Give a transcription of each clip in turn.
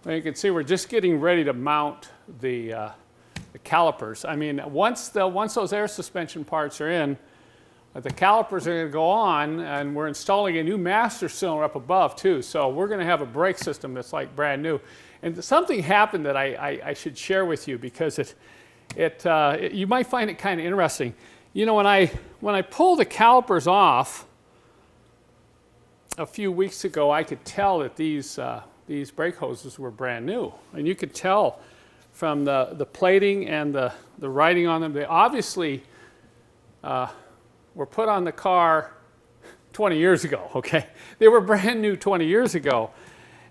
Well, you can see we're just getting ready to mount the calipers. I mean, once those air suspension parts are in, the calipers are going to go on, and we're installing a new master cylinder up above too. So we're going to have a brake system that's like brand new. And something happened that I should share with you, because you might find it kind of interesting. You know, when I pulled the calipers off a few weeks ago, I could tell that these brake hoses were brand new, and you could tell from the plating and the writing on them. They obviously were put on the car 20 years ago. Okay, they were brand new 20 years ago,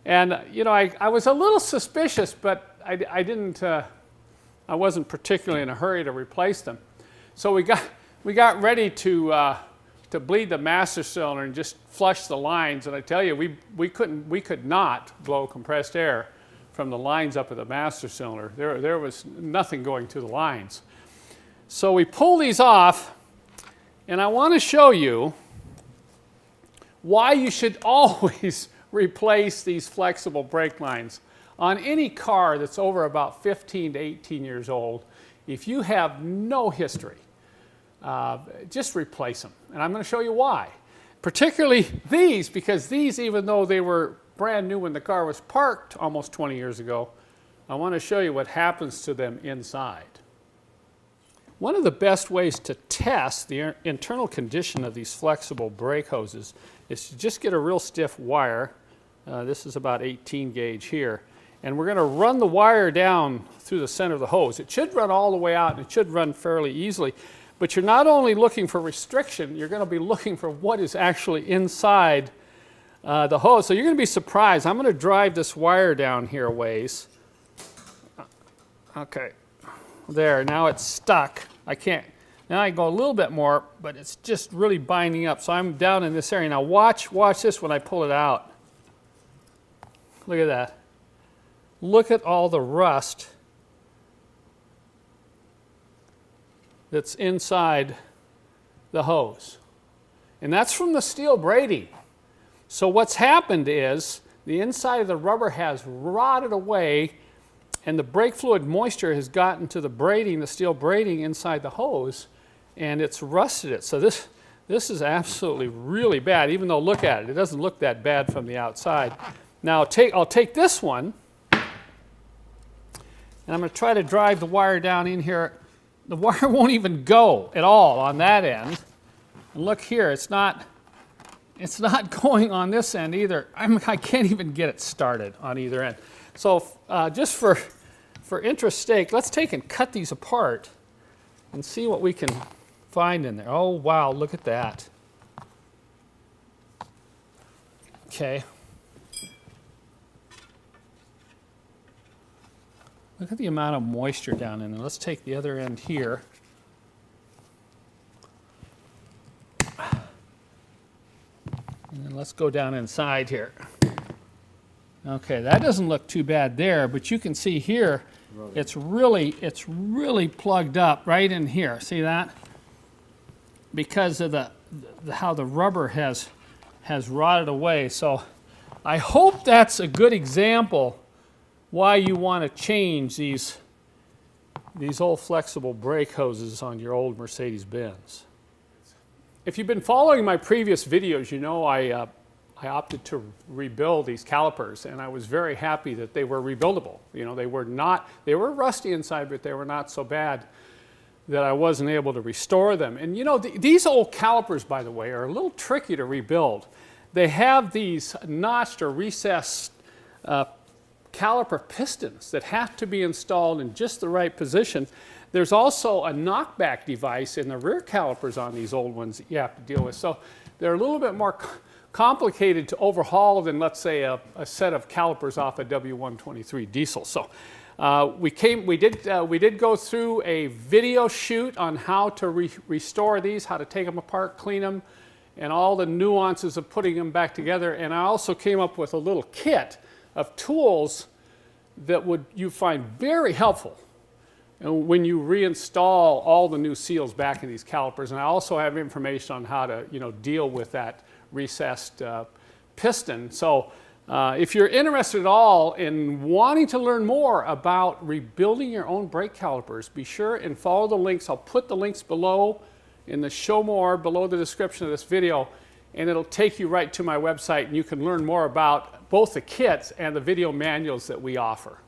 and you know, I was a little suspicious, but I wasn't particularly in a hurry to replace them. So we got ready to bleed the master cylinder and just flush the lines. And I tell you, we could not blow compressed air from the lines up at the master cylinder. There was nothing going to the lines. So we pull these off, and I want to show you why you should always replace these flexible brake lines on any car that's over about 15 to 18 years old. If you have no history, just replace them. And I'm going to show you why. Particularly these, because these, even though they were brand new when the car was parked almost 20 years ago, I want to show you what happens to them inside. One of the best ways to test the internal condition of these flexible brake hoses is to just get a real stiff wire. This is about 18 gauge here. And we're going to run the wire down through the center of the hose. It should run all the way out, and it should run fairly easily. But you're not only looking for restriction, you're going to be looking for what is actually inside the hose. So you're going to be surprised. I'm going to drive this wire down here a ways. Okay, there, now it's stuck. I can't, now I go a little bit more, but it's just really binding up. So I'm down in this area. Now watch this when I pull it out. Look at that. Look at all the rust that's inside the hose. And that's from the steel braiding. So what's happened is the inside of the rubber has rotted away, and the brake fluid moisture has gotten to the braiding, the steel braiding inside the hose, and it's rusted it. So this is absolutely really bad, even though look at it. It doesn't look that bad from the outside. Now I'll take this one, and I'm going to try to drive the wire down in here. The wire won't even go at all on that end. And look here, it's not going on this end either. I can't even get it started on either end. So just for interest's sake, let's take and cut these apart and see what we can find in there. Oh wow, look at that. Okay. Look at the amount of moisture down in there. Let's take the other end here. And then let's go down inside here. Okay, that doesn't look too bad there, but you can see here, it's really plugged up right in here. See that? Because of how the rubber has rotted away. So I hope that's a good example why you want to change these old flexible brake hoses on your old Mercedes-Benz. If you've been following my previous videos, you know I opted to rebuild these calipers, and I was very happy that they were rebuildable. You know, they were rusty inside, but they were not so bad that I wasn't able to restore them. And you know, these old calipers, by the way, are a little tricky to rebuild. They have these notched or recessed caliper pistons that have to be installed in just the right position. There's also a knockback device in the rear calipers on these old ones that you have to deal with. So they're a little bit more complicated to overhaul than, let's say, a set of calipers off a W123 diesel. So we did go through a video shoot on how to restore these, how to take them apart, clean them, and all the nuances of putting them back together. And I also came up with a little kit of tools that you find very helpful when you reinstall all the new seals back in these calipers. And I also have information on how to deal with that recessed piston. So If you're interested at all in wanting to learn more about rebuilding your own brake calipers, be sure and follow the links. I'll put the links below in the show more below the description of this video, and it'll take you right to my website, and you can learn more about both the kits and the video manuals that we offer.